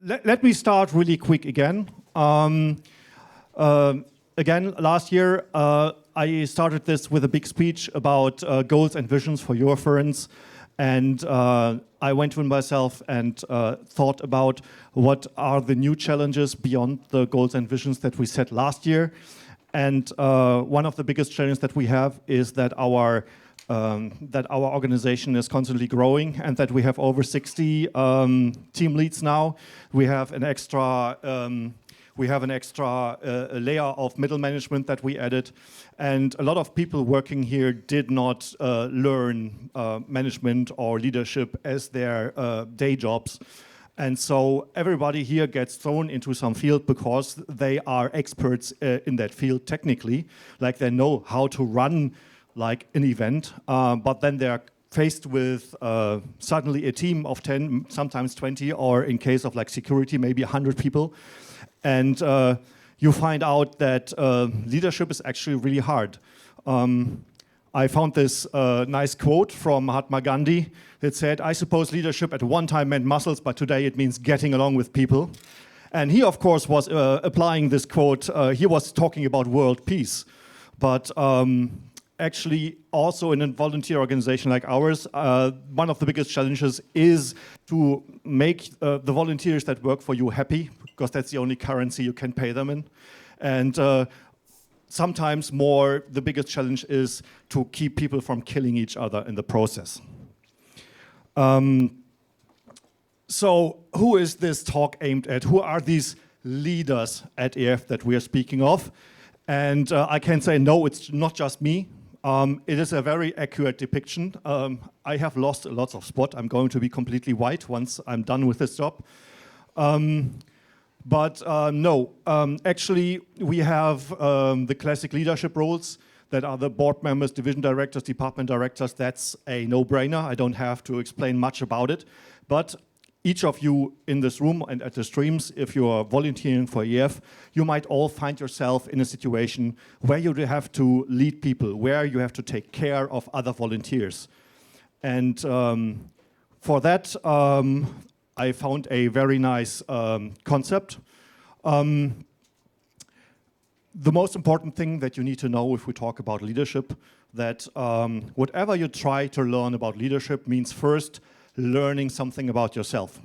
let me start really quick again. Again, last year, I started this with a big speech about goals and visions for Eurofurence. And I went to myself and thought about what are the new challenges beyond the goals and visions that we set last year. And one of the biggest challenges that we have is that our organization is constantly growing, and that we have over 60 team leads now. We have an extra layer of middle management that we added, and a lot of people working here did not learn management or leadership as their day jobs. And so everybody here gets thrown into some field because they are experts in that field technically, like they know how to run like an event, but then they're faced with suddenly a team of 10, sometimes 20, or in case of like security, maybe 100 people. And you find out that leadership is actually really hard. I found this nice quote from Mahatma Gandhi that said, "I suppose leadership at one time meant muscles, but today it means getting along with people." And he, of course, was applying this quote. He was talking about world peace. But actually, also in a volunteer organization like ours, one of the biggest challenges is to make the volunteers that work for you happy, because that's the only currency you can pay them in. And sometimes more, the biggest challenge is to keep people from killing each other in the process. So who is this talk aimed at? Who are these leaders at EF that we are speaking of? And I can say, no, it's not just me. It is a very accurate depiction. I have lost a lot of spot. I'm going to be completely white once I'm done with this job. Actually, we have the classic leadership roles that are the board members, division directors, department directors. That's a no-brainer. I don't have to explain much about it. But each of you in this room and at the streams, if you are volunteering for EF, you might all find yourself in a situation where you have to lead people, where you have to take care of other volunteers. And for that, I found a very nice concept. The most important thing that you need to know if we talk about leadership, that whatever you try to learn about leadership means first learning something about yourself.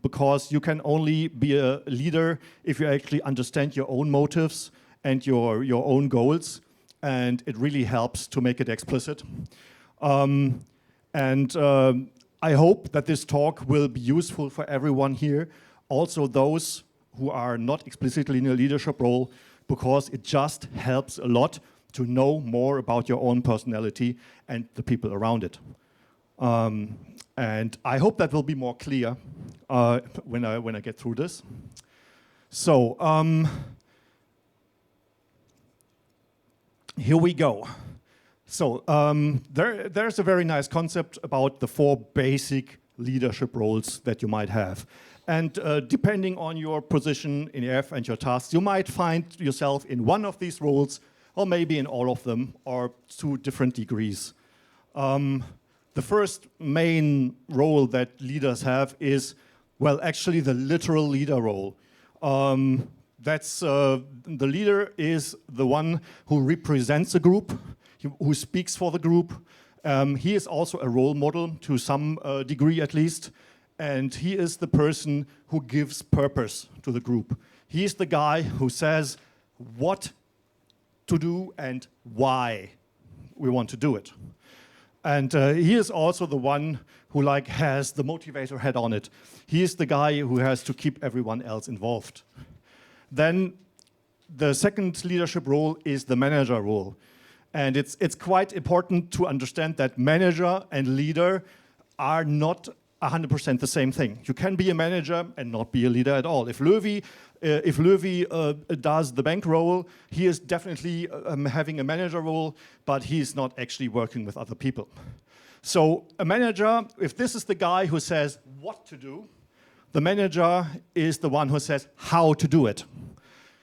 Because you can only be a leader if you actually understand your own motives and your own goals, and it really helps to make it explicit. I hope that this talk will be useful for everyone here, also those who are not explicitly in a leadership role, because it just helps a lot to know more about your own personality and the people around it. And I hope that will be more clear when I get through this. So here we go. So there's a very nice concept about the 4 basic leadership roles that you might have. And depending on your position in EF and your tasks, you might find yourself in one of these roles, or maybe in all of them, or to different degrees. The first main role that leaders have is, well, actually the literal leader role. The leader is the one who represents a group, who speaks for the group. He is also a role model to some degree at least, and he is the person who gives purpose to the group. He is the guy who says what to do and why we want to do it. And he is also the one who has the motivator hat on it. He is the guy who has to keep everyone else involved. Then the second leadership role is the manager role. And it's quite important to understand that manager and leader are not 100% the same thing. You can be a manager and not be a leader at all. If Löwy does the bank role, he is definitely having a manager role, but he's not actually working with other people. So a manager, if this is the guy who says what to do, the manager is the one who says how to do it.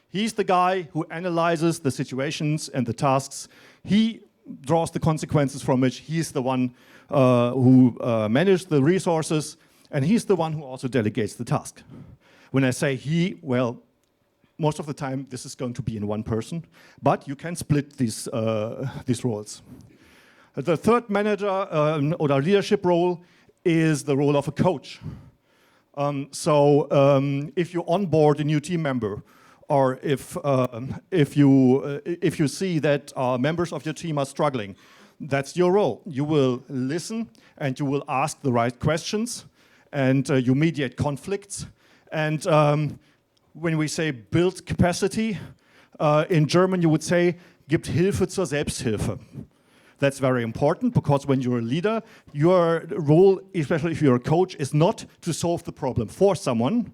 He's the guy who analyzes the situations and the tasks. He draws the consequences from which. He's the one who manages the resources, And he's the one who also delegates the task. When I say he, well, most of the time this is going to be in one person, but you can split these roles. The third manager or leadership role is the role of a coach. If you onboard a new team member, or if you see that members of your team are struggling, that's your role. You will listen and you will ask the right questions, and you mediate conflicts. And when we say build capacity, in German you would say, gibt Hilfe zur Selbsthilfe. That's very important, because when you're a leader, your role, especially if you're a coach, is not to solve the problem for someone,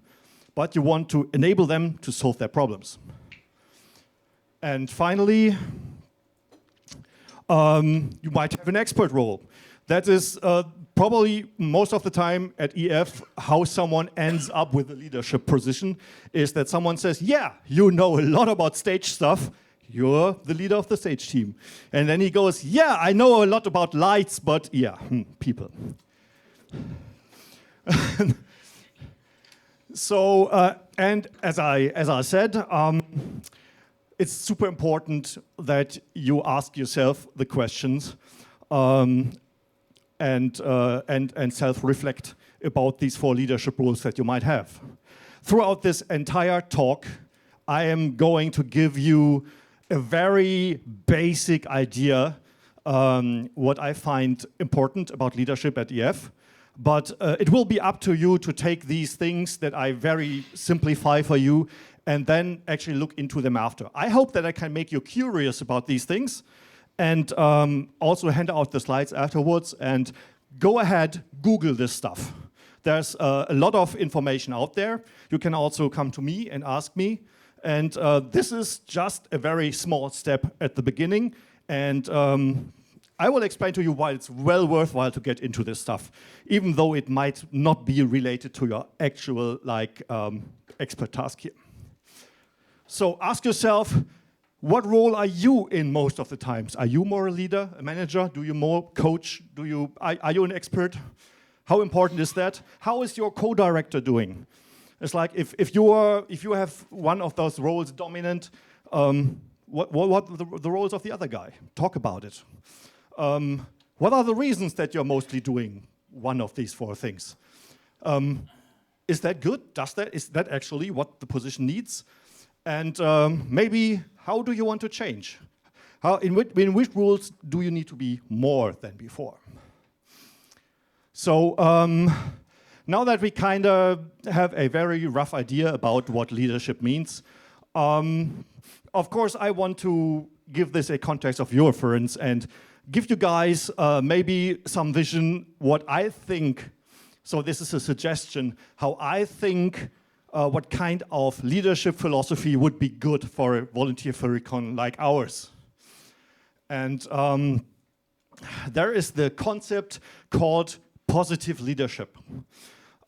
but you want to enable them to solve their problems. And finally, you might have an expert role. That is probably most of the time at EF, how someone ends up with a leadership position is that someone says, yeah, you know a lot about stage stuff. You're the leader of the stage team. And then he goes, yeah, I know a lot about lights, but yeah, people. And as I said, it's super important that you ask yourself the questions and self-reflect about these 4 leadership roles that you might have. Throughout this entire talk, I am going to give you a very basic idea what I find important about leadership at EF. But it will be up to you to take these things that I very simplify for you and then actually look into them after. I hope that I can make you curious about these things, and also hand out the slides afterwards. And go ahead, Google this stuff. There's a lot of information out there. You can also come to me and ask me. And this is just a very small step at the beginning. And I will explain to you why it's well worthwhile to get into this stuff, even though it might not be related to your actual expert task here. So ask yourself, what role are you in most of the times? Are you more a leader, a manager? Do you more coach? Are you an expert? How important is that? How is your co-director doing? It's like if you have one of those roles dominant, what are the roles of the other guy? Talk about it. What are the reasons that you're mostly doing one of these 4 things? Is that good? Is that actually what the position needs? And maybe how do you want to change? In which roles do you need to be more than before? So now that we kind of have a very rough idea about what leadership means, of course I want to give this a context of Eurofurence and give you guys maybe some vision what I think. So this is a suggestion how I think what kind of leadership philosophy would be good for a volunteer Furrycon like ours. And there is the concept called positive leadership.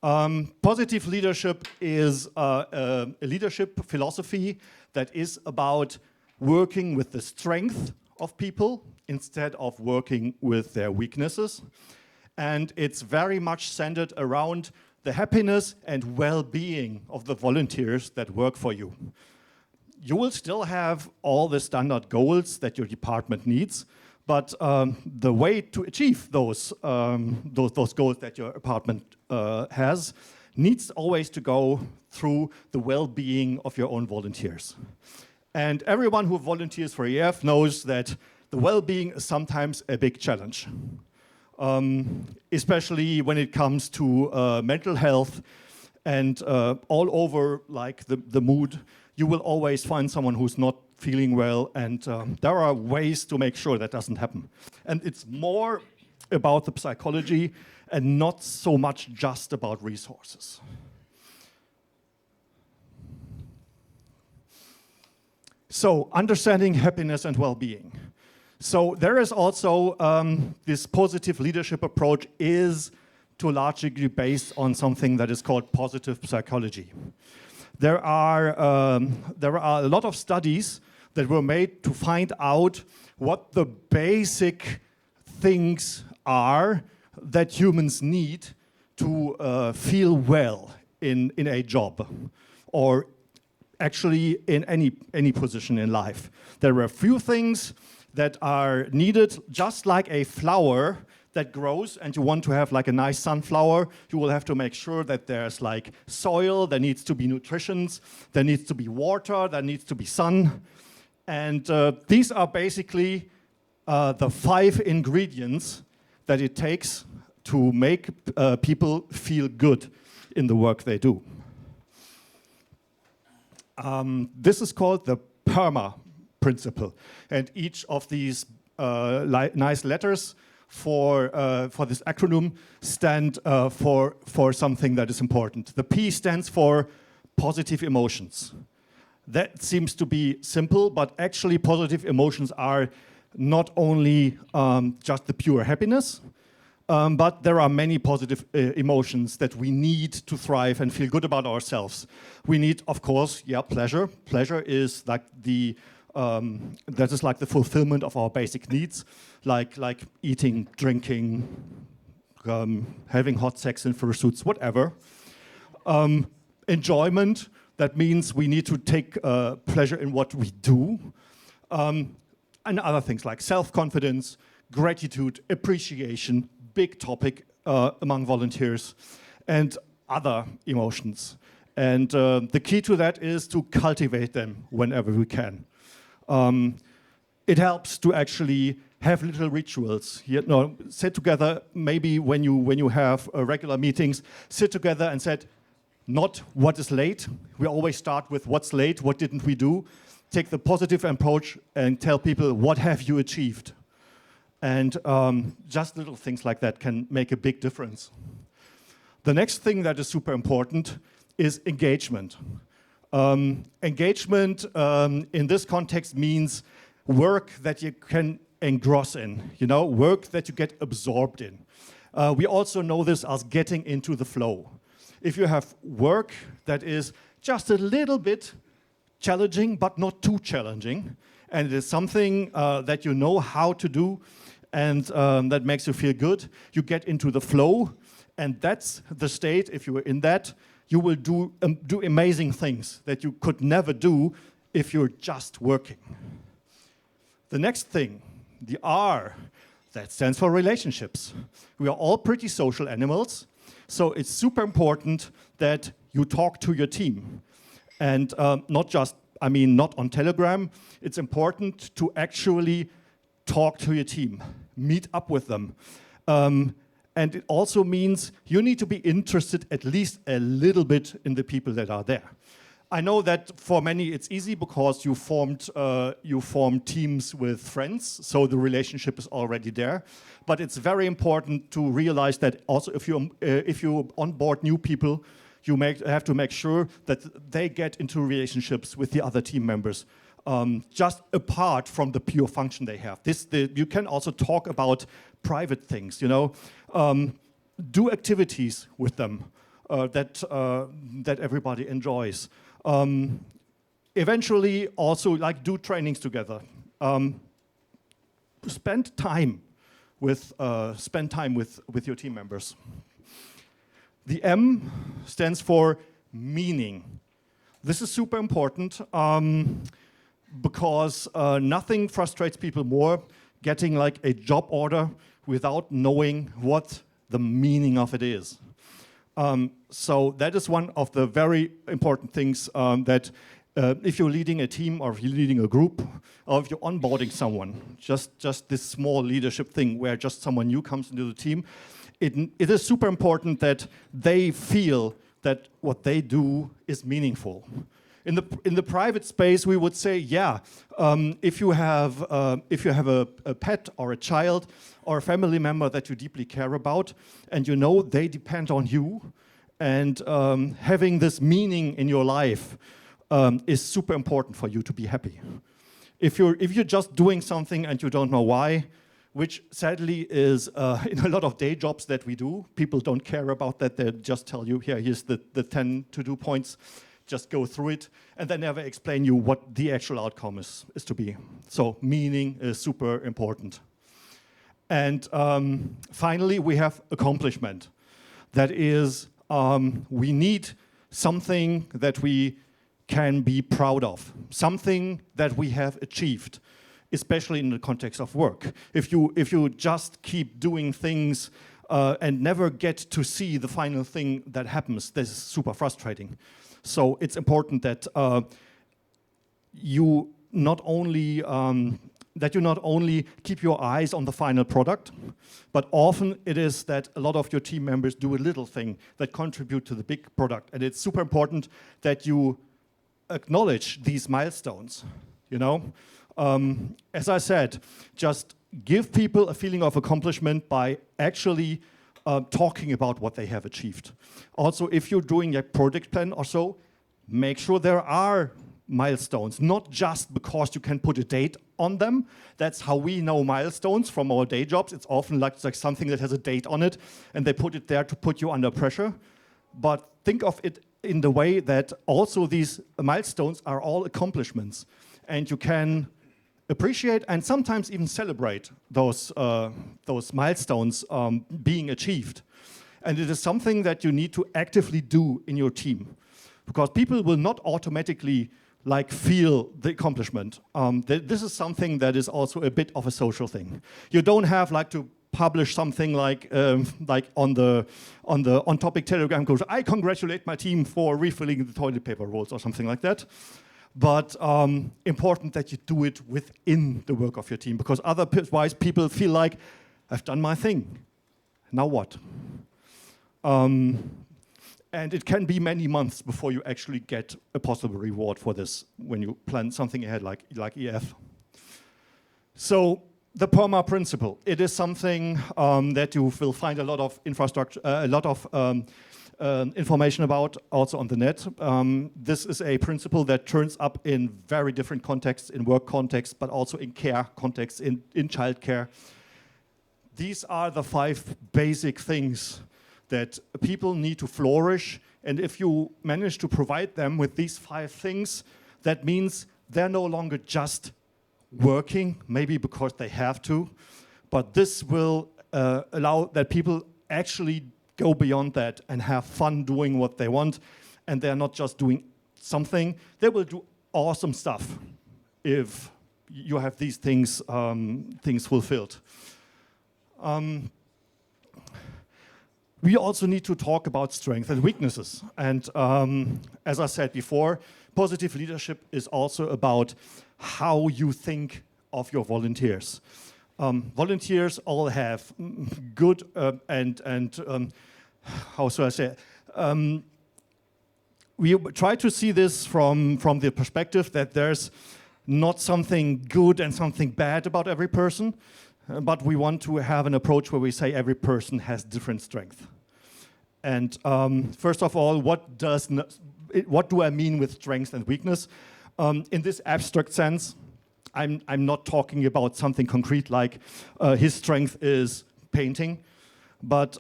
Positive leadership is a leadership philosophy that is about working with the strength of people instead of working with their weaknesses. And it's very much centered around the happiness and well-being of the volunteers that work for you. You will still have all the standard goals that your department needs, but the way to achieve those goals that your department has needs always to go through the well-being of your own volunteers. And everyone who volunteers for EF knows that the well-being is sometimes a big challenge, especially when it comes to mental health and all over like the mood. You will always find someone who's not feeling well, and there are ways to make sure that doesn't happen. And it's more about the psychology and not so much just about resources. So, understanding happiness and well-being. So there is also this positive leadership approach is to a large degree based on something that is called positive psychology. There are a lot of studies that were made to find out what the basic things are that humans need to feel well in a job, or actually in any position in life. There are a few things that are needed, just like a flower that grows, and you want to have like a nice sunflower, you will have to make sure that there's like soil, there needs to be nutrition, there needs to be water, there needs to be sun. And these are basically the 5 ingredients that it takes to make people feel good in the work they do. This is called the PERMA principle. And each of these nice letters for this acronym stand for something that is important. The P stands for positive emotions. That seems to be simple, but actually positive emotions are not only just the pure happiness, but there are many positive emotions that we need to thrive and feel good about ourselves. We need, of course, pleasure. Pleasure is like that is like the fulfillment of our basic needs, like eating, drinking, having hot sex in fursuits, whatever. Enjoyment, that means we need to take pleasure in what we do. And other things like self-confidence, gratitude, appreciation, big topic among volunteers, and other emotions. And the key to that is to cultivate them whenever we can. It helps to actually have little rituals. Sit together, maybe when you have regular meetings, sit together and said, not what is late. We always start with what's late, what didn't we do. Take the positive approach and tell people, what have you achieved? And just little things like that can make a big difference. The next thing that is super important is engagement. Engagement in this context means work that you can engross in, work that you get absorbed in. We also know this as getting into the flow. If you have work that is just a little bit challenging, but not too challenging, and it is something that you know how to do, and that makes you feel good, you get into the flow, and that's the state. If you were in that, you will do amazing things that you could never do if you're just working. The next thing, the R, that stands for relationships. We are all pretty social animals, so it's super important that you talk to your team. And not on Telegram, it's important to actually talk to your team, meet up with them. And it also means you need to be interested at least a little bit in the people that are there. I know that for many it's easy because you formed teams with friends, so the relationship is already there. But it's very important to realize that also if you onboard new people, you have to make sure that they get into relationships with the other team members, just apart from the pure function they have. You can also talk about private things, do activities with them that everybody enjoys. Eventually, also do trainings together. Spend time with your team members. The M stands for meaning. This is super important because nothing frustrates people more getting like a job order without knowing what the meaning of it is. So that is one of the very important things that if you're leading a team or if you're leading a group or if you're onboarding someone, just this small leadership thing where just someone new comes into the team, it is super important that they feel that what they do is meaningful. In the private space, we would say, if you have a pet or a child or a family member that you deeply care about, and you know they depend on you, and having this meaning in your life is super important for you to be happy. If you're just doing something and you don't know why, which sadly is in a lot of day jobs that we do, people don't care about that. They just tell you, here's the 10 to-do points. Just go through it, and they never explain you what the actual outcome is to be. So meaning is super important. And finally, we have accomplishment. That is, we need something that we can be proud of, something that we have achieved, especially in the context of work. If you just keep doing things and never get to see the final thing that happens, this is super frustrating. So it's important that you not only keep your eyes on the final product, but often it is that a lot of your team members do a little thing that contribute to the big product. And it's super important that you acknowledge these milestones, you know? As I said, just give people a feeling of accomplishment by actually talking about what they have achieved. Also, if you're doing a project plan or so, make sure there are milestones, not just because you can put a date on them. That's how we know milestones from our day jobs. It's often like something that has a date on it, and they put it there to put you under pressure. But think of it in the way that also these milestones are all accomplishments, and you can appreciate and sometimes even celebrate those milestones being achieved. And it is something that you need to actively do in your team, because people will not automatically feel the accomplishment. This is something that is also a bit of a social thing. You don't have to publish something like on topic Telegram goes, I congratulate my team for refilling the toilet paper rolls or something like that. But important that you do it within the work of your team, because otherwise people feel like, I've done my thing, now what? And it can be many months before you actually get a possible reward for this when you plan something ahead like EF. So the PERMA principle, it is something that you will find a lot of infrastructure, information about also on the net. This is a principle that turns up in very different contexts, in work contexts, but also in care contexts, in childcare. These are the 5 basic things that people need to flourish, and if you manage to provide them with these 5 things, that means they're no longer just working, maybe because they have to, but this will allow that people actually go beyond that and have fun doing what they want, and they're not just doing something, they will do awesome stuff if you have these things fulfilled. We also need to talk about strengths and weaknesses. And as I said before, positive leadership is also about how you think of your volunteers. Volunteers all have good how should I say? We try to see this from the perspective that there's not something good and something bad about every person, but we want to have an approach where we say every person has different strengths. And first of all, what do I mean with strength and weakness? In this abstract sense, I'm not talking about something concrete like his strength is painting, but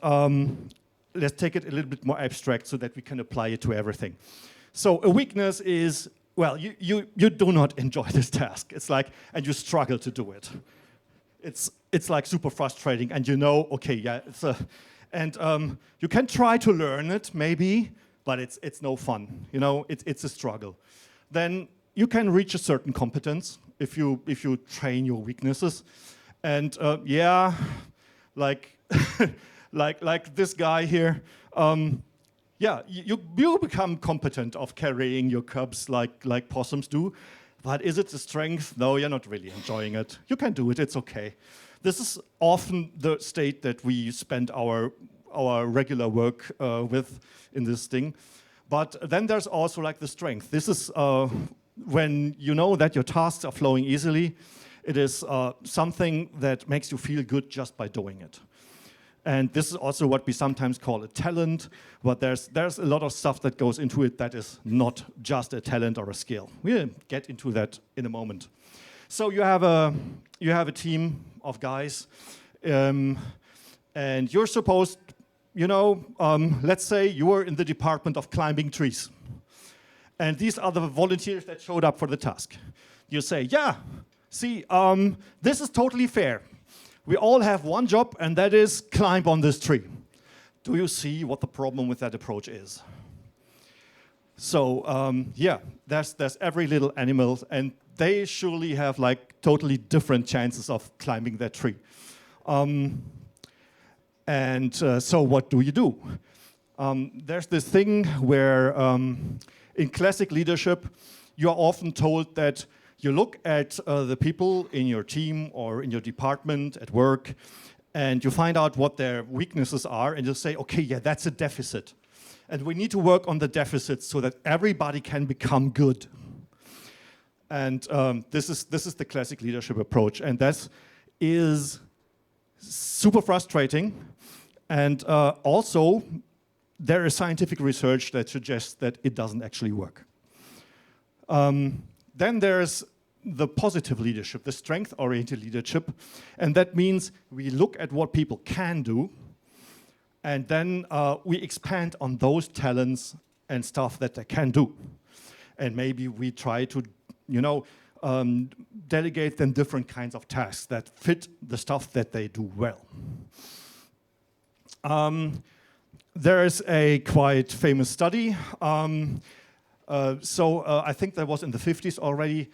let's take it a little bit more abstract so that we can apply it to everything. So a weakness is, well, you do not enjoy this task. It's and you struggle to do it. It's like super frustrating, and okay, yeah, and you can try to learn it maybe, but it's no fun. It's a struggle. Then you can reach a certain competence if you train your weaknesses, and yeah, like this guy here. Yeah, you become competent of carrying your cubs like possums do, but is it a strength? No, you're not really enjoying it. You can do it, it's okay. This is often the state that we spend our regular work with in this thing. But then there's also the strength. This is when you know that your tasks are flowing easily. It is something that makes you feel good just by doing it. And this is also what we sometimes call a talent, but there's a lot of stuff that goes into it that is not just a talent or a skill. We'll get into that in a moment. So you have a team of guys, and you're supposed, let's say you are in the department of climbing trees, and these are the volunteers that showed up for the task. You say, yeah, see, this is totally fair. We all have one job, and that is climb on this tree. do you see what the problem with that approach is? So yeah, there's every little animal, and they surely have like totally different chances of climbing that tree. So what do you do? There's this thing where in classic leadership, you are often told that you look at the people in your team or in your department at work, and you find out what their weaknesses are, and you say, okay, yeah, that's a deficit. And we need to work on the deficits so that everybody can become good. And this is the classic leadership approach, and that is super frustrating. And also, there is scientific research that suggests that it doesn't actually work. Then there's the positive leadership, the strength-oriented leadership, and that means we look at what people can do, and then we expand on those talents and stuff that they can do. And maybe we try to, delegate them different kinds of tasks that fit the stuff that they do well. There is a quite famous study. I think that was in the 50s already.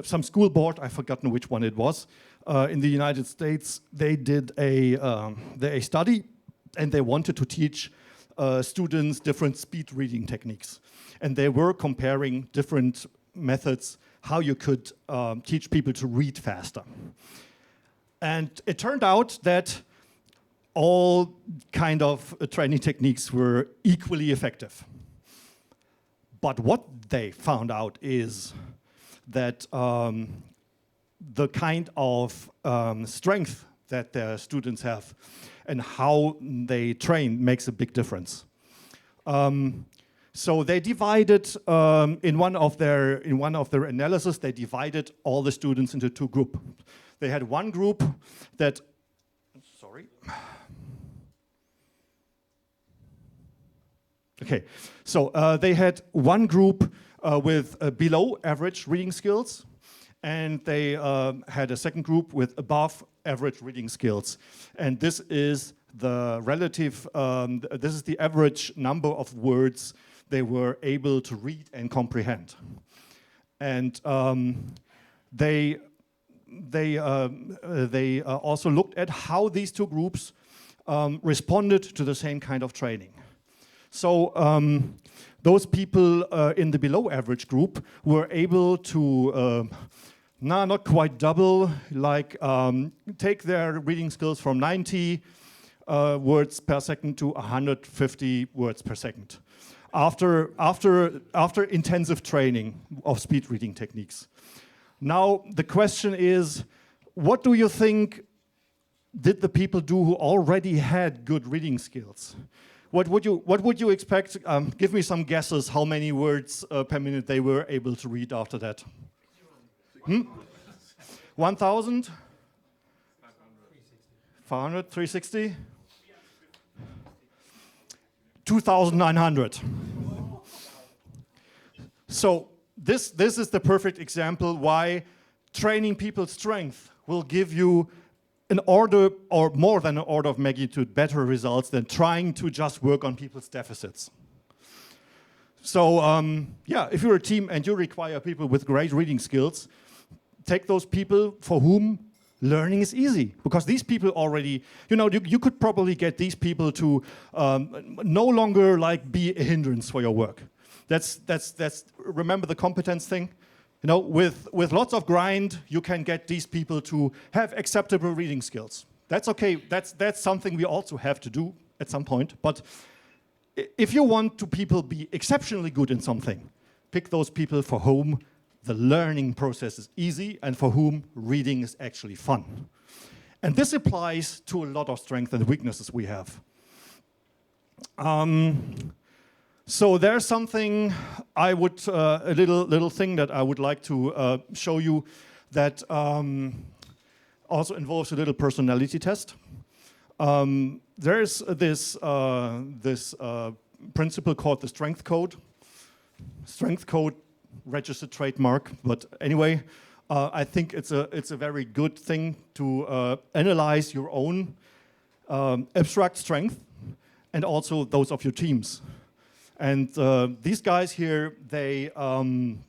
Some school board, I've forgotten which one it was, in the United States, they did a study, and they wanted to teach students different speed reading techniques. And they were comparing different methods, how you could teach people to read faster. And it turned out that all kind of training techniques were equally effective. But what they found out is that the kind of strength that their students have and how they train makes a big difference. So they divided in one of their analysis, they divided all the students into two groups. They had one group that, sorry. Okay, so they had one group with below average reading skills, and they had a second group with above average reading skills. And this is the relative, this is the average number of words they were able to read and comprehend. And they also looked at how these two groups responded to the same kind of training. So those people in the below average group were able to, not quite double, like take their reading skills from 90 words per second to 150 words per second after intensive training of speed reading techniques. Now the question is, what do you think did the people do who already had good reading skills? What would you expect? Give me some guesses how many words per minute they were able to read after that. 1,000? 500, 360? 2,900. So this is the perfect example why training people's strength will give you an order or more than an order of magnitude better results than trying to just work on people's deficits. So yeah, if you're a team and you require people with great reading skills, take those people for whom learning is easy, because these people already, you could probably get these people to no longer like be a hindrance for your work. That's remember the competence thing? With lots of grind, you can get these people to have acceptable reading skills. That's okay. That's something we also have to do at some point. But if you want to people be exceptionally good in something, pick those people for whom the learning process is easy and for whom reading is actually fun. And this applies to a lot of strengths and weaknesses we have. So there's something I would, a little thing that I would like to show you that also involves a little personality test. There's this principle called the strength code. Strength code, registered trademark, but anyway, I think it's a very good thing to analyze your own abstract strength and also those of your teams. And these guys here, they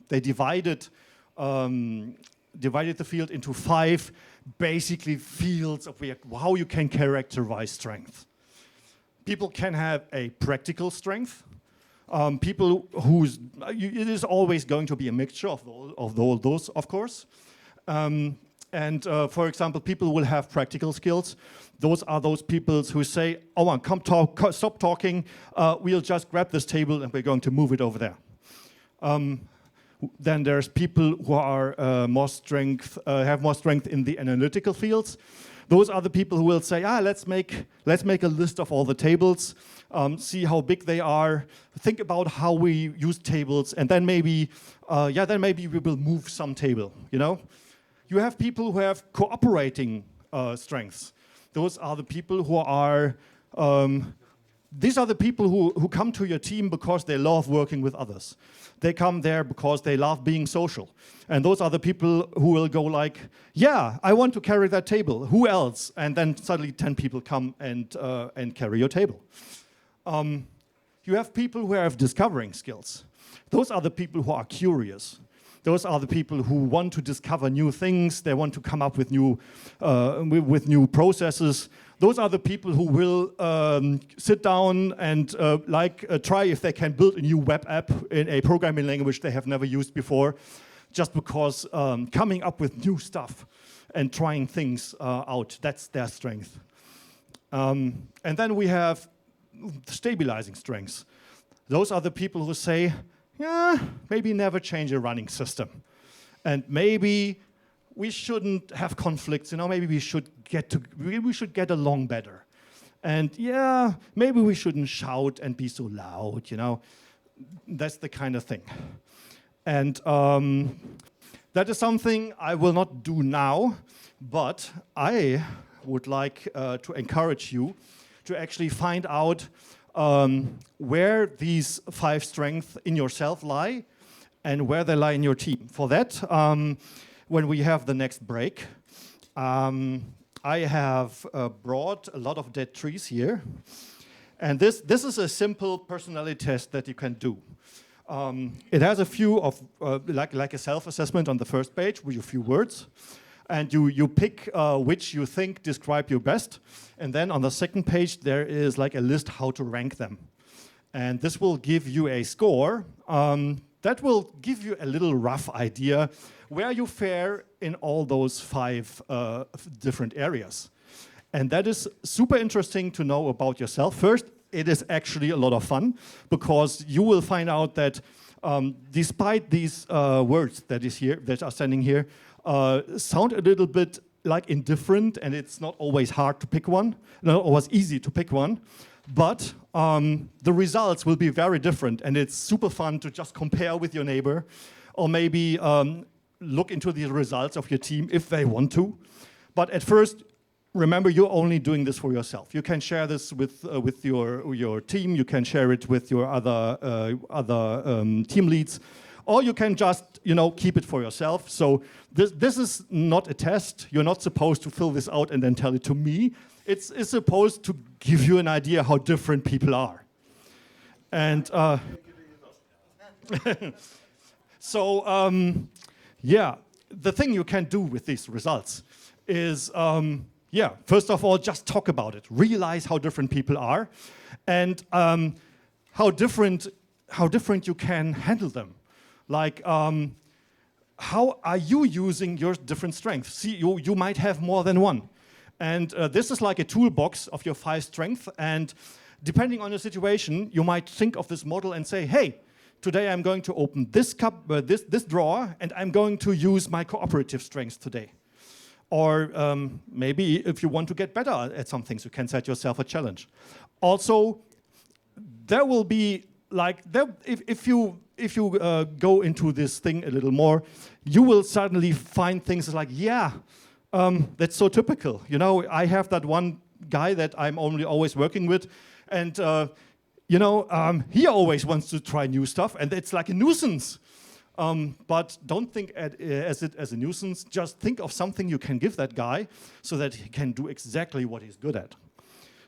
divided the field into 5 basically fields of how you can characterize strength. People can have a practical strength. People whose it is always going to be a mixture of all those, of course. For example, people will have practical skills. Those are those people who say, "Oh, stop talking. We'll just grab this table and we're going to move it over there." Then there's people who are have more strength in the analytical fields. Those are the people who will say, let's make a list of all the tables, see how big they are, think about how we use tables, and then maybe we will move some table. You have people who have cooperating strengths. Those are the people who are. These are the people who come to your team because they love working with others. They come there because they love being social. And those are the people who will go like, yeah, I want to carry that table. Who else? And then suddenly 10 people come and carry your table. You have people who have discovering skills. Those are the people who are curious. Those are the people who want to discover new things. They want to come up with new processes. Those are the people who will sit down and try if they can build a new web app in a programming language they have never used before, just because coming up with new stuff and trying things out, that's their strength. And then we have stabilizing strengths. Those are the people who say, yeah, maybe never change a running system. And maybe we shouldn't have conflicts, maybe we should get along better. And yeah, maybe we shouldn't shout and be so loud, That's the kind of thing. And that is something I will not do now, but I would like to encourage you to actually find out where these 5 strengths in yourself lie and where they lie in your team. For that, when we have the next break, I have brought a lot of dead trees here. And this is a simple personality test that you can do. It has a few of, like a self-assessment on the first page with a few words. And you pick which you think describe you best. And then on the second page, there is like a list how to rank them. And this will give you a score that will give you a little rough idea where you fare in all those 5 different areas. And that is super interesting to know about yourself. First, it is actually a lot of fun because you will find out that despite these words that are standing here, sound a little bit like indifferent, and it's not always hard to pick one, not always easy to pick one, but the results will be very different, and it's super fun to just compare with your neighbor, or maybe look into the results of your team if they want to. But at first, remember, you're only doing this for yourself. You can share this with your team, you can share it with your other team leads, or you can just keep it for yourself. So this is not a test. You're not supposed to fill this out and then tell it to me. It's supposed to give you an idea how different people are. And so the thing you can do with these results is first of all, just talk about it. Realize how different people are, and how different you can handle them. Like, how are you using your different strengths? See, you might have more than one. And this is like a toolbox of your 5 strengths. And depending on your situation, you might think of this model and say, hey, today I'm going to open this this drawer, and I'm going to use my cooperative strengths today. Or maybe if you want to get better at some things, you can set yourself a challenge. Also, there will be if you go into this thing a little more, you will suddenly find things like, that's so typical. I have that one guy that I'm always working with, and he always wants to try new stuff, and it's like a nuisance. But don't think as it as a nuisance. Just think of something you can give that guy so that he can do exactly what he's good at.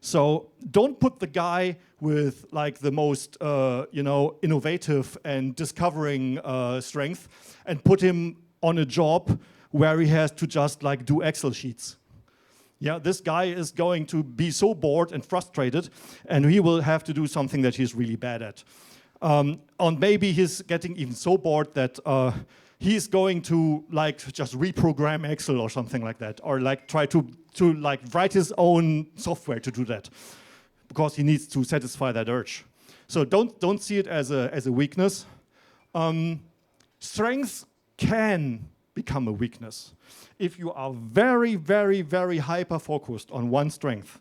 So don't put the guy with like the most innovative and discovering strength and put him on a job where he has to just like do Excel sheets. Yeah, this guy is going to be so bored and frustrated, and he will have to do something that he's really bad at. And maybe he's getting even so bored that he's going to like just reprogram Excel or something like that, or like try to like write his own software to do that, because he needs to satisfy that urge. So don't see it as a weakness. Strength can become a weakness if you are very, very, very hyper focused on one strength,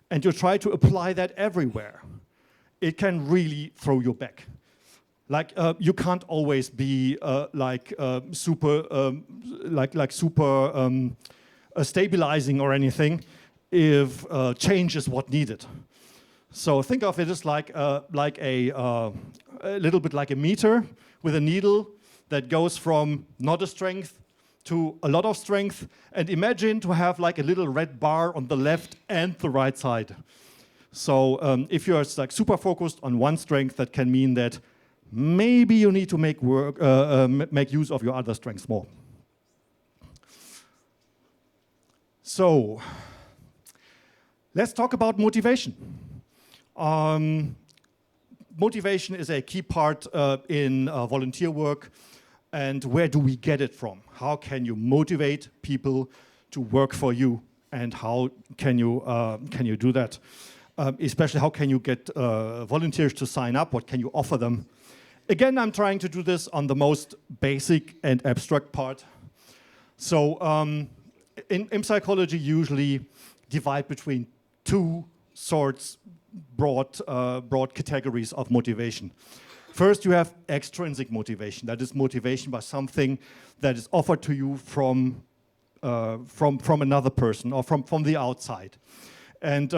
and you try to apply that everywhere. It can really throw you back. Like you can't always be super stabilizing or anything if change is what needed. So think of it as like a little bit like a meter with a needle that goes from not a strength to a lot of strength. And imagine to have like a little red bar on the left and the right side. So if you're like super focused on one strength, that can mean that maybe you need to make use of your other strengths more. So let's talk about motivation. Motivation is a key part in volunteer work. And where do we get it from? How can you motivate people to work for you? And how can you do that? Especially how can you get volunteers to sign up? What can you offer them? Again, I'm trying to do this on the most basic and abstract part. So in psychology, usually divide between two sorts, broad categories of motivation. First, you have extrinsic motivation. That is motivation by something that is offered to you from another person or from the outside. And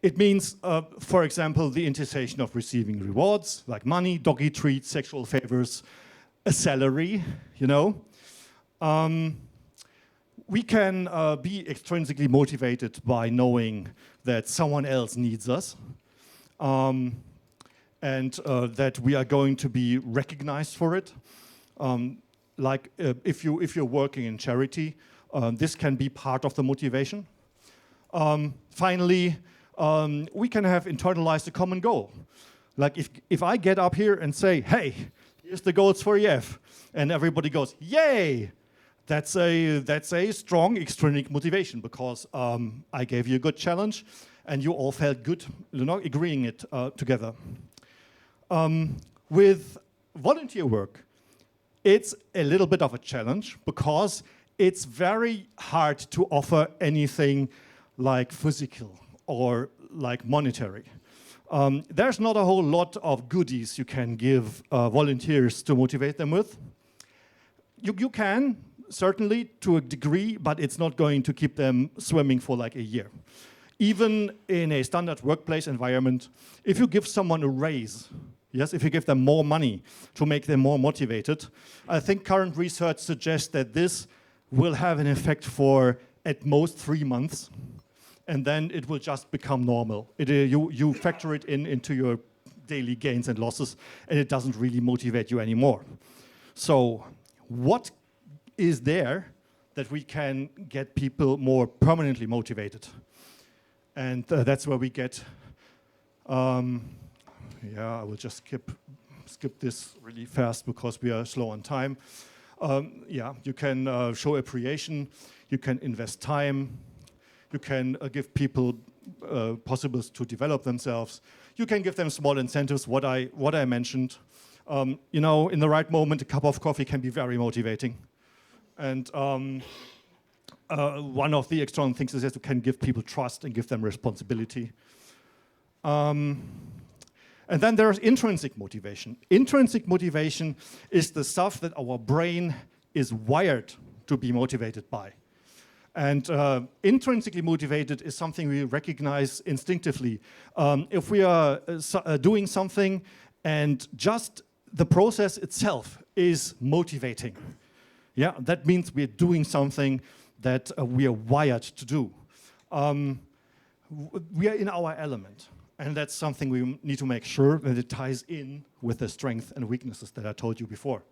it means, for example, the anticipation of receiving rewards, like money, doggy treats, sexual favors, a salary, We can be extrinsically motivated by knowing that someone else needs us. And that we are going to be recognized for it. If you're working in charity, this can be part of the motivation. Finally, we can have internalized a common goal. Like if I get up here and say, hey, here's the goals for EF, and everybody goes, yay! That's a strong extrinsic motivation, because I gave you a good challenge, and you all felt good, agreeing it together. With volunteer work, it's a little bit of a challenge, because it's very hard to offer anything like physical or like monetary. There's not a whole lot of goodies you can give volunteers to motivate them with. You can, certainly, to a degree, but it's not going to keep them swimming for like a year. Even in a standard workplace environment, if you give someone a raise, yes, if you give them more money to make them more motivated, I think current research suggests that this will have an effect for at most 3 months, and then it will just become normal. You factor it into your daily gains and losses, and it doesn't really motivate you anymore. So what is there that we can get people more permanently motivated? And that's where we get I will just skip this really fast because we are slow on time. You can show appreciation, you can invest time, you can give people possibilities to develop themselves, you can give them small incentives, what I mentioned. In the right moment, a cup of coffee can be very motivating. And one of the external things is that you can give people trust and give them responsibility. And then there's intrinsic motivation. Intrinsic motivation is the stuff that our brain is wired to be motivated by. And intrinsically motivated is something we recognize instinctively. If we are doing something and just the process itself is motivating. Yeah, that means we're doing something that we are wired to do. We are in our element, and that's something we need to make sure that it ties in with the strengths and weaknesses that I told you before.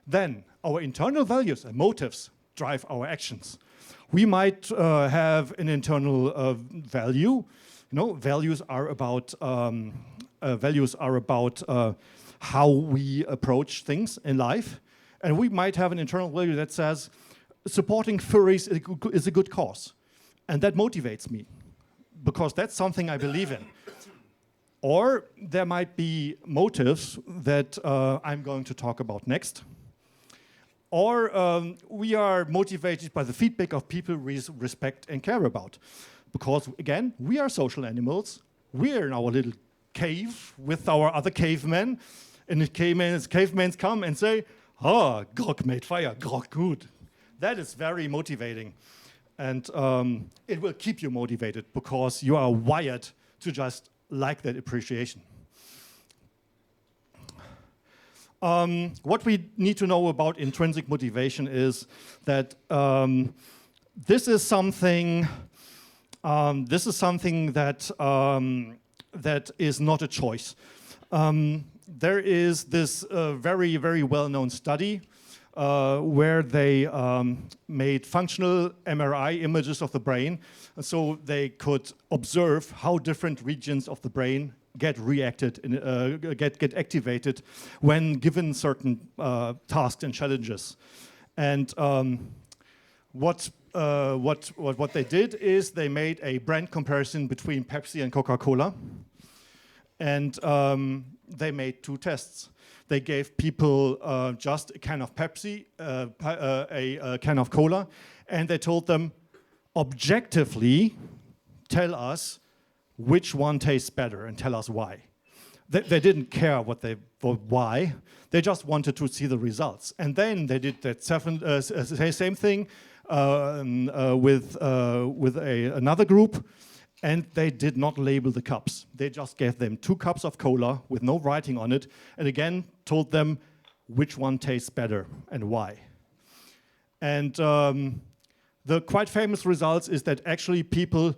Then, our internal values and motives drive our actions. We might have an internal value. You know, values are about how we approach things in life, and we might have an internal value that says supporting furries is a good cause, and that motivates me because that's something I believe in. Or there might be motives that I'm going to talk about next. Or we are motivated by the feedback of people we respect and care about. Because, again, we are social animals. We're in our little cave with our other cavemen. And the cavemen come and say, "Ah, Grog made fire, Grog good." That is very motivating. And it will keep you motivated because you are wired to just like that appreciation. What we need to know about intrinsic motivation is that this is something that that is not a choice. There is this very, very well-known study where they made functional MRI images of the brain, so they could observe how different regions of the brain get activated when given certain tasks and challenges. And what they did is they made a brand comparison between Pepsi and Coca-Cola, and they made two tests. They gave people just a can of Pepsi, a can of cola, and they told them, objectively, tell us which one tastes better and tell us why. They didn't care why. They just wanted to see the results. And then they did that same thing with another group, and they did not label the cups. They just gave them 2 cups of cola with no writing on it, and again told them which one tastes better and why. And the quite famous results is that actually people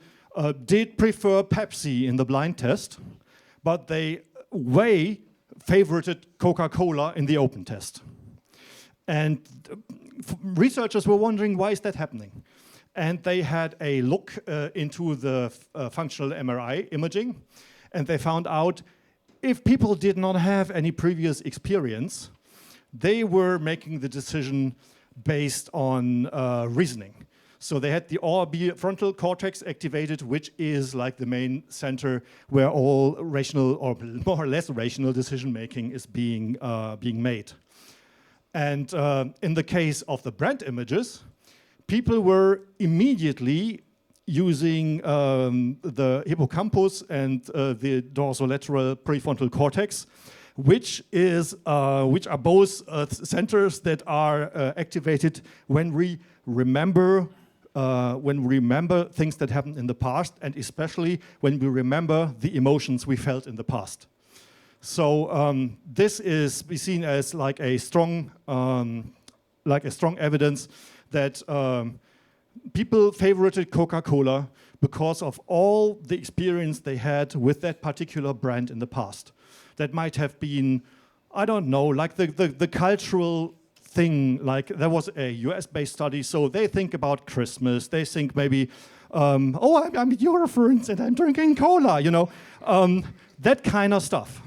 did prefer Pepsi in the blind test, but they way favorited Coca-Cola in the open test. And researchers were wondering, why is that happening? And they had a look into the functional MRI imaging, and they found out if people did not have any previous experience, they were making the decision based on reasoning. So they had the frontal cortex activated, which is like the main center where all rational or more or less rational decision making is being made. And in the case of the brand images, people were immediately using the hippocampus and the dorsolateral prefrontal cortex, which are both centers that are activated when we remember things that happened in the past, and especially when we remember the emotions we felt in the past. So this is seen as like a strong evidence that people favorited Coca-Cola because of all the experience they had with that particular brand in the past. That might have been, I don't know, like the cultural thing. Like there was a US-based study, so they think about Christmas. They think maybe, oh, I'm at Eurofurence and I'm drinking cola, you know, that kind of stuff.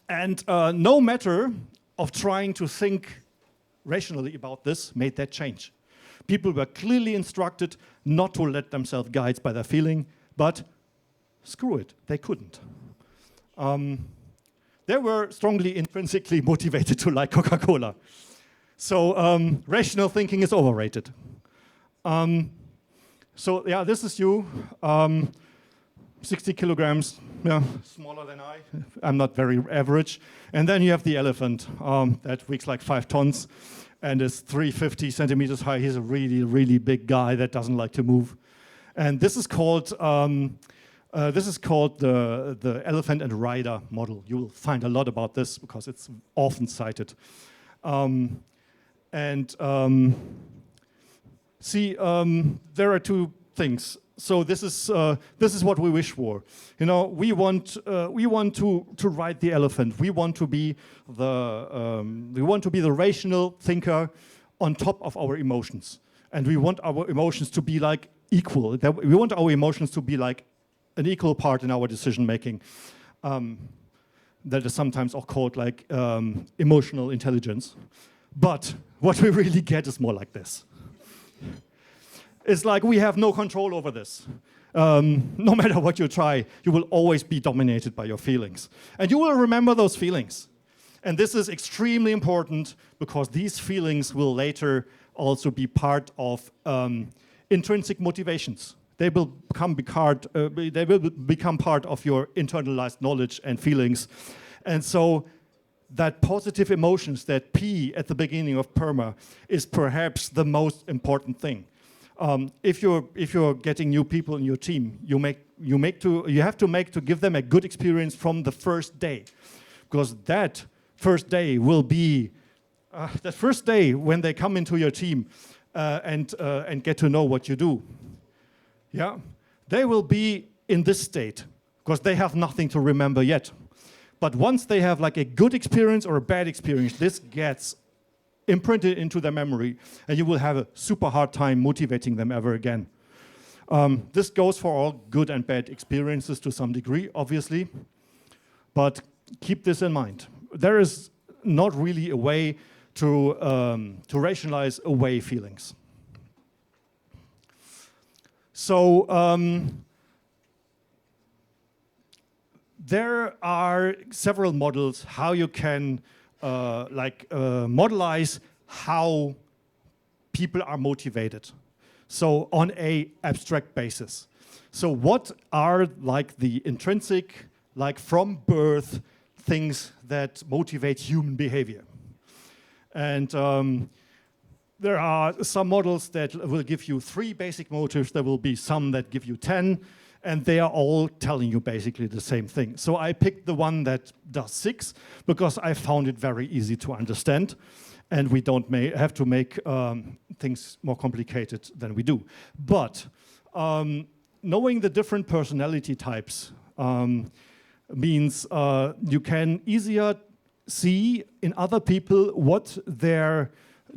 And no matter of trying to think rationally about this made that change. People were clearly instructed not to let themselves guide by their feeling, but screw it, they couldn't. They were strongly intrinsically motivated to like Coca-Cola. So rational thinking is overrated. So yeah, this is you, 60 kilograms, yeah, smaller than I. I'm not very average. And then you have the elephant that weighs like 5 tons and is 350 centimeters high. He's a really, really big guy that doesn't like to move. And this is called This is called the elephant and rider model. You will find a lot about this because it's often cited. There are two things. So this is what we wish for. You know, we want to ride the elephant. We want to be the rational thinker on top of our emotions, and we want our emotions to be like equal. We want our emotions to be like an equal part in our decision making. That is sometimes auch called like emotional intelligence. But what we really get is more like this. It's like we have no control over this. No matter what you try, you will always be dominated by your feelings. And you will remember those feelings. And this is extremely important because these feelings will later also be part of intrinsic motivations. They will become part of your internalized knowledge and feelings. And so that positive emotions, that P at the beginning of PERMA, is perhaps the most important thing. If you're getting new people in your team, you have to give them a good experience from the first day, because that first day will be that first day when they come into your team and get to know what you do. Yeah, they will be in this state because they have nothing to remember yet. But once they have like a good experience or a bad experience, this gets imprinted into their memory, and you will have a super hard time motivating them ever again. This goes for all good and bad experiences to some degree, obviously, but keep this in mind. There is not really a way to rationalize away feelings. So there are several models how you can modelize how people are motivated. So on a abstract basis. So what are like the intrinsic, like from birth, things that motivate human behavior? And there are some models that will give you 3 basic motives. There will be some that give you 10. And they are all telling you basically the same thing. So I picked the one that does 6 because I found it very easy to understand. And we don't have to make things more complicated than we do. But knowing the different personality types means you can easier see in other people what their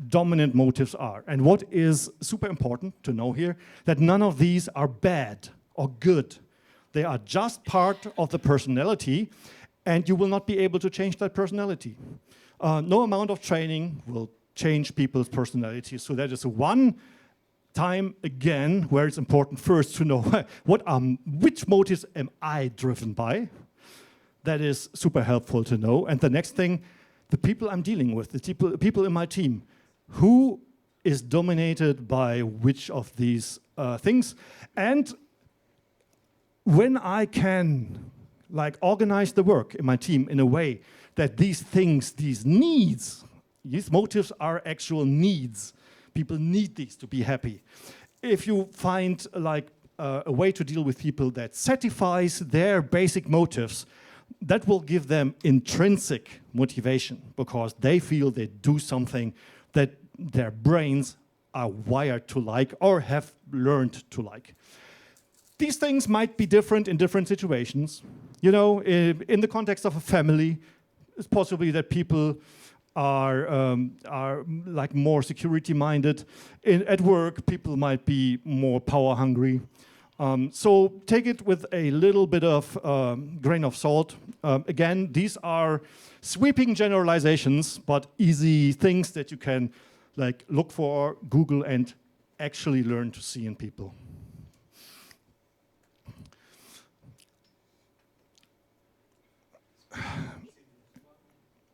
dominant motives are. And what is super important to know here, that none of these are bad or good. They are just part of the personality, and you will not be able to change that personality. No amount of training will change people's personality. So that is one time again where it's important first to know which motives am I driven by. That is super helpful to know. And the next thing, the people I'm dealing with, the people in my team, who is dominated by which of these things. And when I can organize the work in my team in a way that these things, these needs, these motives are actual needs. People need these to be happy. If you find a way to deal with people that satisfies their basic motives, that will give them intrinsic motivation because they feel they do something that their brains are wired to like or have learned to like. These things might be different in different situations. You know, in the context of a family, it's possibly that people are more security-minded. At work, people might be more power-hungry. So take it with a little bit of grain of salt. Again, these are sweeping generalizations, but easy things that you can look for, Google, and actually learn to see in people.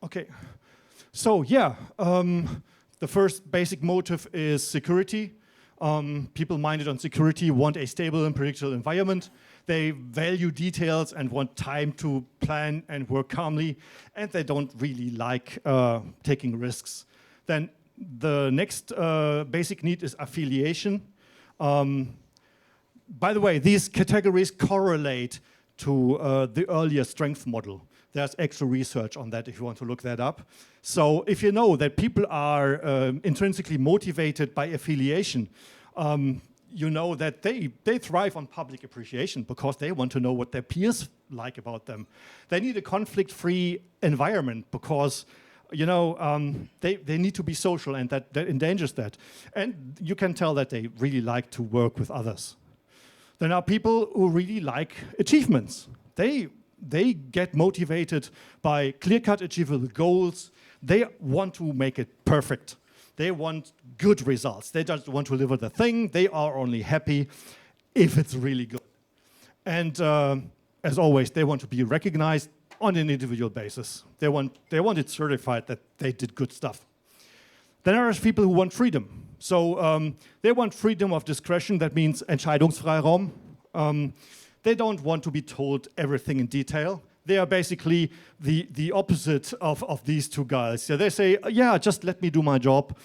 Okay, so yeah, the first basic motive is security. People minded on security want a stable and predictable environment. They value details and want time to plan and work calmly, and they don't really like taking risks. Then the next basic need is affiliation. by the way, these categories correlate to the earlier strength model. There's extra research on that if you want to look that up. So if you know that people are intrinsically motivated by affiliation, you know that they thrive on public appreciation because they want to know what their peers like about them. They need a conflict-free environment because they need to be social, and that endangers that. And you can tell that they really like to work with others. There are people who really like achievements. They get motivated by clear-cut achievable goals. They want to make it perfect. They want good results. They just want to deliver the thing. They are only happy if it's really good. And as always, they want to be recognized on an individual basis. They want it certified that they did good stuff. Then there are people who want freedom. So they want freedom of discretion. That means Entscheidungsfreiraum. They don't want to be told everything in detail. They are basically the opposite of these two guys. So they say, yeah, just let me do my job.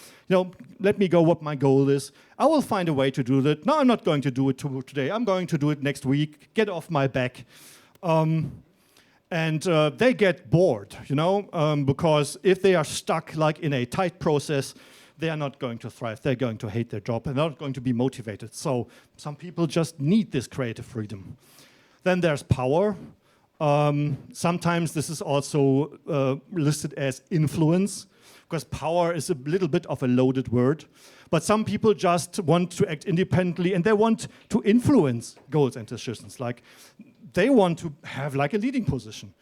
Let me go what my goal is. I will find a way to do that. No, I'm not going to do it today. I'm going to do it next week. Get off my back. And they get bored, because if they are stuck like in a tight process, they are not going to thrive. They're going to hate their job and not going to be motivated. So some people just need this creative freedom. Then there's power. Sometimes this is also listed as influence, because power is a little bit of a loaded word. But some people just want to act independently, and they want to influence goals and decisions. Like, they want to have like a leading position.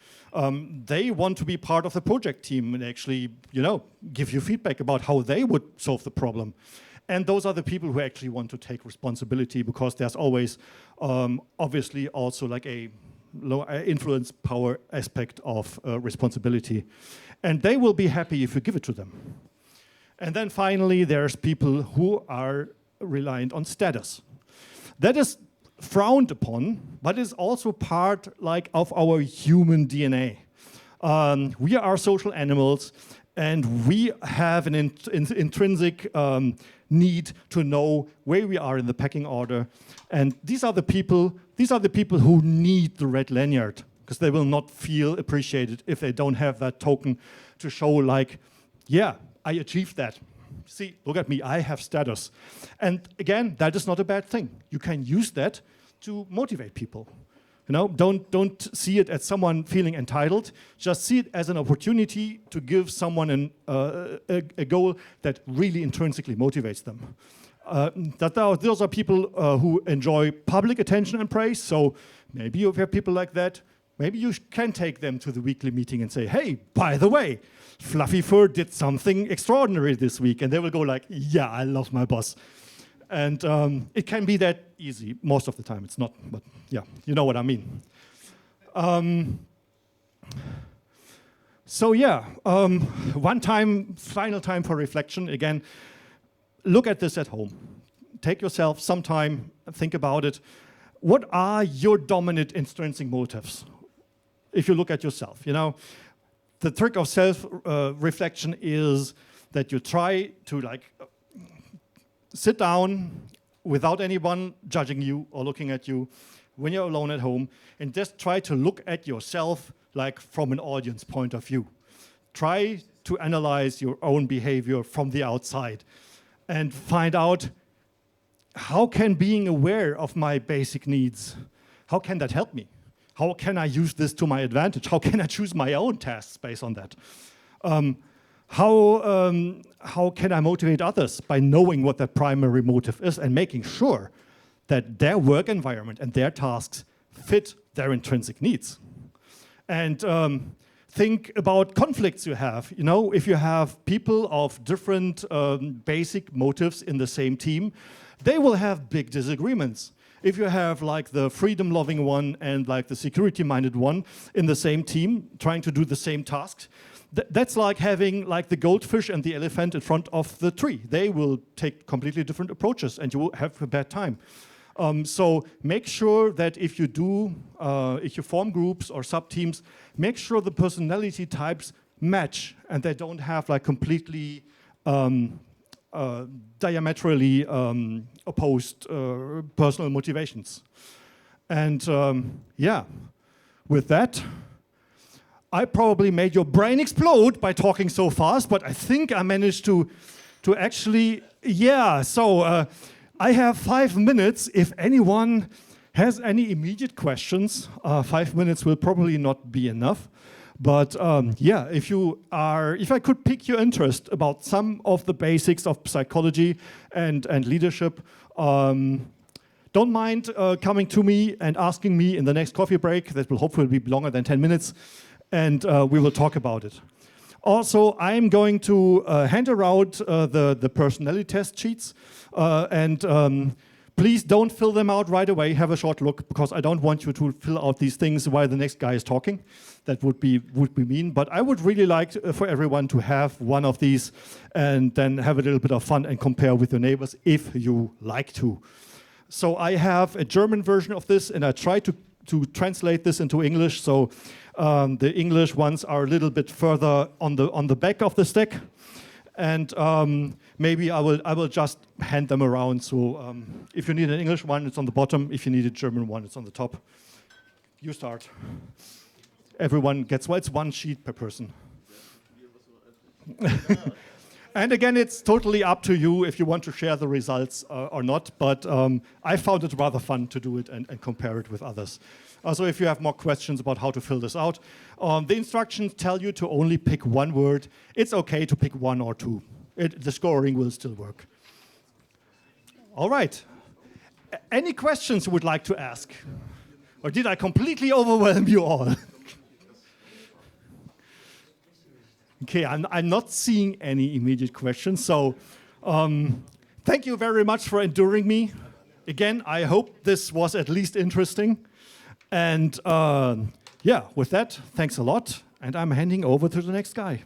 They want to be part of the project team and actually, give you feedback about how they would solve the problem. And those are the people who actually want to take responsibility, because there's always, obviously, also like a low influence power aspect of responsibility. And they will be happy if you give it to them. And then finally, there's people who are reliant on status. That is frowned upon, but is also part of our human DNA. We are social animals, and we have an intrinsic need to know where we are in the pecking order. And these are the people who need the red lanyard, because they will not feel appreciated if they don't have that token to show yeah, I achieved that. See, look at me, I have status. And again, that is not a bad thing. You can use that to motivate people. Don't see it as someone feeling entitled. Just see it as an opportunity to give someone a goal that really intrinsically motivates them. Those are people who enjoy public attention and praise. So maybe you have people like that. Maybe you can take them to the weekly meeting and say, hey, by the way, Fluffy Fur did something extraordinary this week. And they will go yeah, I love my boss. And it can be that easy. Most of the time it's not, but yeah, you know what I mean. So yeah, final time for reflection. Again, look at this at home. Take yourself some time, think about it. What are your dominant intrinsic motives? If you look at yourself, the trick of self-reflection is that you try to sit down without anyone judging you or looking at you when you're alone at home, and just try to look at yourself from an audience point of view. Try to analyze your own behavior from the outside and find out, how can being aware of my basic needs, how can that help me? How can I use this to my advantage? How can I choose my own tasks based on that? How can I motivate others by knowing what their primary motive is and making sure that their work environment and their tasks fit their intrinsic needs? And think about conflicts you have. If you have people of different basic motives in the same team, they will have big disagreements. If you have the freedom-loving one and the security-minded one in the same team trying to do the same tasks, that's like having the goldfish and the elephant in front of the tree. They will take completely different approaches, and you will have a bad time. So make sure that if you form groups or sub-teams, make sure the personality types match and they don't have completely diametrically opposed personal motivations. And yeah, with that, I probably made your brain explode by talking so fast, but I think I managed to actually, yeah, so I have 5 minutes. If anyone has any immediate questions, 5 minutes will probably not be enough. But yeah, if I could pick your interest about some of the basics of psychology and leadership, don't mind coming to me and asking me in the next coffee break. That will hopefully be longer than 10 minutes. And we will talk about it. Also, I'm going to hand around the personality test sheets. And please don't fill them out right away. Have a short look, because I don't want you to fill out these things while the next guy is talking. That would be mean. But I would really like for everyone to have one of these and then have a little bit of fun and compare with your neighbors if you like to. So I have a German version of this, and I try to translate this into English. So the English ones are a little bit further on the back of the stack. And maybe I will just hand them around. So if you need an English one, it's on the bottom. If you need a German one, it's on the top. You start. Everyone gets, well, it's one sheet per person. And again, it's totally up to you if you want to share the results or not. But I found it rather fun to do it and compare it with others. Also, if you have more questions about how to fill this out, the instructions tell you to only pick one word. It's okay to pick one or two. The scoring will still work. All right. Any questions you would like to ask? Or did I completely overwhelm you all? Okay, I'm not seeing any immediate questions. So thank you very much for enduring me. Again, I hope this was at least interesting. And yeah, with that, thanks a lot. And I'm handing over to the next guy.